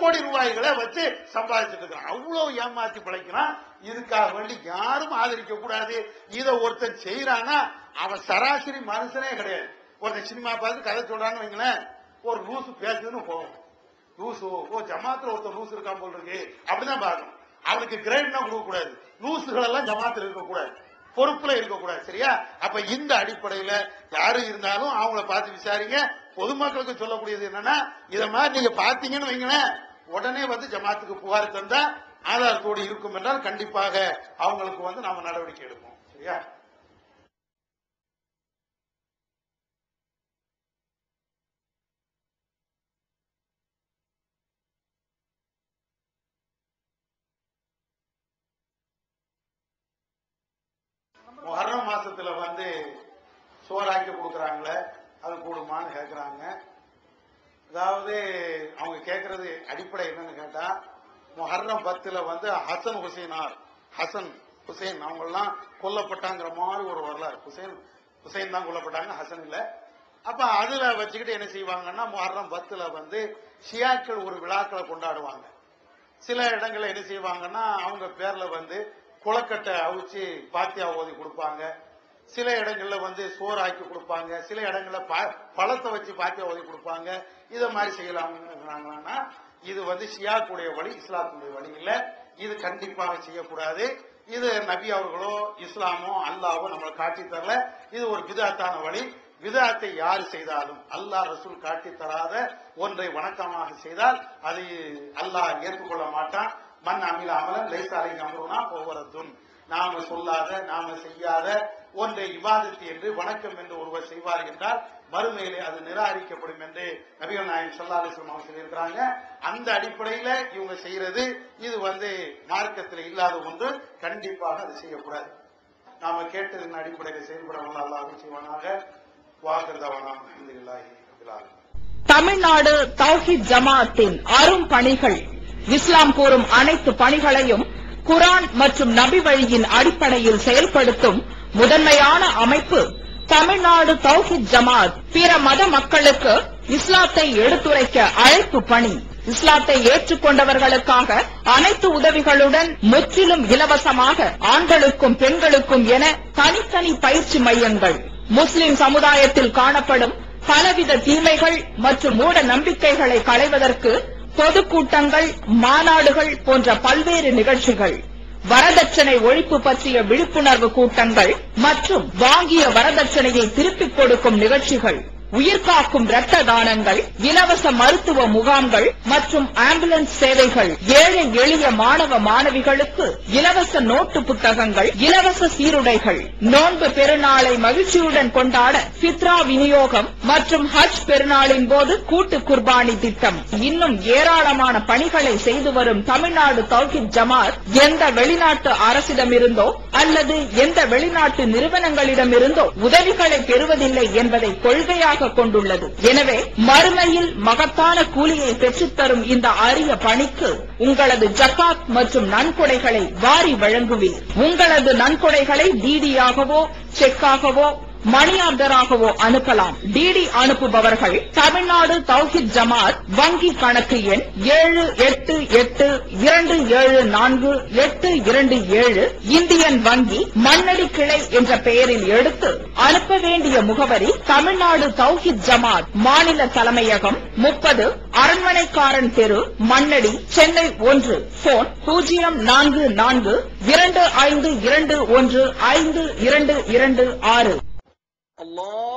Speaker 2: கோடி ரூபாய்களை வச்சு சம்பாதிச்சுட்டு இருக்கிறான். அவ்வளவு ஏமாத்தி பிழைக்கிறான். இதுக்காக வேண்டி யாரும் ஆதரிக்க கூடாது. இதை ஒருத்தன் செய்யறானா அவன் சராசரி மனுஷனே கிடையாது. ஒருத்தன் சினிமா பார்த்து கதை சொல்றான்னு வைங்களேன், ஒரு லூசு பேசுதுன்னு போகும். லூசு ஜமாத்துல ஒருத்தர் லூசு இருக்கான் போல் இருக்கு அப்படிதான் பார்க்கணும். அவனுக்கு கிரேட் தான் கொடுக்க கூடாது. லூசுகள் எல்லாம் ஜமாத்துல இருக்கக்கூடாது, பொறுப்புல இருக்கக்கூடாது. சரியா? அப்ப இந்த அடிப்படையில யாரு இருந்தாலும் அவங்கள பார்த்து விசாரிங்க. பொதுமக்களுக்கு சொல்லக்கூடியது என்னன்னா, இத மாதிரி நீங்க பாத்தீங்கன்னு வைங்களேன், உடனே ஜமாத்துக்கு புகார் தந்தா ஆதாரத்தோடு இருக்கும் என்றால் கண்டிப்பாக அவங்களுக்கு நாம நடவடிக்கை எடுப்போம். சரியா? முஹர்ரம் மாசத்துல சோறாக்கி கொடுக்கறாங்களே, அது கூடுமான்னு கேட்கிறாங்க. அதாவது அவங்க கேட்கறது அடிப்படை என்னன்னு கேட்டா, முஹர்ரம் 10ல ஹசன் ஹுசைன் அவங்க எல்லாம் கொல்லப்பட்டாங்கிற மாதிரி ஒரு வரலாறு. ஹுசைன் தான் கொல்லப்பட்டாங்க, ஹசன் இல்ல. அப்ப அதுல வச்சுக்கிட்டு என்ன செய்வாங்கன்னா, முஹர்ரம் 10ல ஷியாக்கள் ஒரு விழாக்களை கொண்டாடுவாங்க. சில இடங்கள்ல என்ன செய்வாங்கன்னா, அவங்க பேர்ல குளக்கட்டை அவிச்சு பாத்தியா ஓதி கொடுப்பாங்க. சில இடங்கள்ல சோறு ஆக்கி கொடுப்பாங்க. சில இடங்கள்ல பழத்தை வச்சு பாத்தியா ஓதி கொடுப்பாங்க. இத மாதிரி செய்யலாம்னா இது ஷியாக்குடைய வழி, இஸ்லாத்துடைய வழி இல்ல. இது கண்டிப்பாக செய்யக்கூடாது. இது நபி அவர்களோ இஸ்லாமோ அல்லாஹோ நம்மளை காட்டி தரல. இது ஒரு பிதாத்தான வழி. விதாத்தை யாரு செய்தாலும் அல்லாஹ் ரசூல் காட்டி தராத ஒன்றை வணக்கமாக செய்தால் அது அல்லாஹ் ஏற்றுக்கொள்ள மாட்டான். மன் அமில அமலன் லைசாலை நம்புனா ஒவ்வொருத்தும் நாம சொல்லாத நாம செய்யாத ஒன்றை இபாதத்து என்று வணக்கம் என்று ஒருவர் செய்வார் என்றால் மறுமையிலே அது நிராகரிக்கப்படும் என்று நபிகள் நாயகம் ஸல்லல்லாஹு அலைஹி வஸல்லம் அவங்க சொல்லியிருக்கிறாங்க. அந்த அடிப்படையில இவங்க செய்யறது இது மார்க்கத்தில் இல்லாத ஒன்று. கண்டிப்பாக அது செய்யக்கூடாது. நாம கேட்டதின் அடிப்படையில் செயல்படவல்ல அல்லாஹ் செய்வானாக. வாகர்தவனாம் அல்ஹம்துலில்லாஹி ரப்பில் ஆலமீன்.
Speaker 4: தமிழ்நாடு தௌஹீத் ஜமாஅத்தின் அரும் பணிகள், இஸ்லாம் கூறும் அனைத்து பணிகளையும் குர்ஆன் மற்றும் நபி வழியின் அடிப்படையில் செயல்படுத்தும் முதன்மையான அமைப்பு தமிழ்நாடு தௌஹீத் ஜமாஅத். பிற மத மக்களுக்கு இஸ்லாத்தை எடுத்துரைக்க அழைப்பு பணி. இஸ்லாத்தை ஏற்றுக்கொண்டவர்களுக்காக அனைத்து உதவிகளுடன் முற்றிலும் இலவசமாக ஆண்களுக்கும் பெண்களுக்கும் என தனித்தனி பயிற்சி மையங்கள். முஸ்லிம் சமுதாயத்தில் காணப்படும் பலவித தீமைகள் மற்றும் மூட நம்பிக்கைகளை களைவதற்கு பொதுக்கூட்டங்கள், மாநாடுகள் போன்ற பல்வேறு நிகழ்ச்சிகள், வரதட்சணை ஒழிப்பு பற்றிய விழிப்புணர்வு கூட்டங்கள் மற்றும் வாங்கிய வரதட்சணையை திருப்பிக் கொடுக்கும் நிகழ்ச்சிகள், உயிர்காக்கும் இரத்த தானங்கள், இலவச மருத்துவ முகாம்கள் மற்றும் ஆம்புலன்ஸ் சேவைகள், ஏழை எளிய மாணவ மாணவிகளுக்கு இலவச நோட்டு புத்தகங்கள், இலவச சீருடைகள், நோன்பு பெருநாளை மகிழ்ச்சியுடன் கொண்டாட ஃபித்ரா விநியோகம் மற்றும் ஹஜ் பெருநாளின் போது கூட்டு குர்பானி திட்டம், இன்னும் ஏராளமான பணிகளை செய்து வரும் தமிழ்நாடு தௌஹீத் ஜமாத் எந்த வெளிநாட்டு அரசிடமிருந்தோ அல்லது எந்த வெளிநாட்டு நிறுவனங்களிடமிருந்தோ உதவிகளை பெறுவதில்லை என்பதை கொள்கையாக கொண்டுள்ளது. எனவே மறுமையில் மகத்தான கூலியை பெற்றுத்தரும் இந்த அரிய பணிக்கு உங்களது ஜகாத் மற்றும் நன்கொடைகளை வாரி வழங்குவீர். உங்களது நன்கொடைகளை டிடியாகவோ செக்காகவோ மணி ஆர்டராகவோ அனுப்பலாம். டிடி அனுப்புபவர்கள் தமிழ்நாடு தௌஹீத் ஜமாத் வங்கி கணக்கு எண் 7882748227 இந்தியன் வங்கி மண்ணடி கிளை என்ற பெயரில் எடுத்து அனுப்ப வேண்டிய முகவரி தமிழ்நாடு தௌஹீத் ஜமாத் மாநில தலைமையகம் 30 அரண்மனைக்காரன் தெரு மண்ணடி சென்னை 1. போன் 044252152226. Allah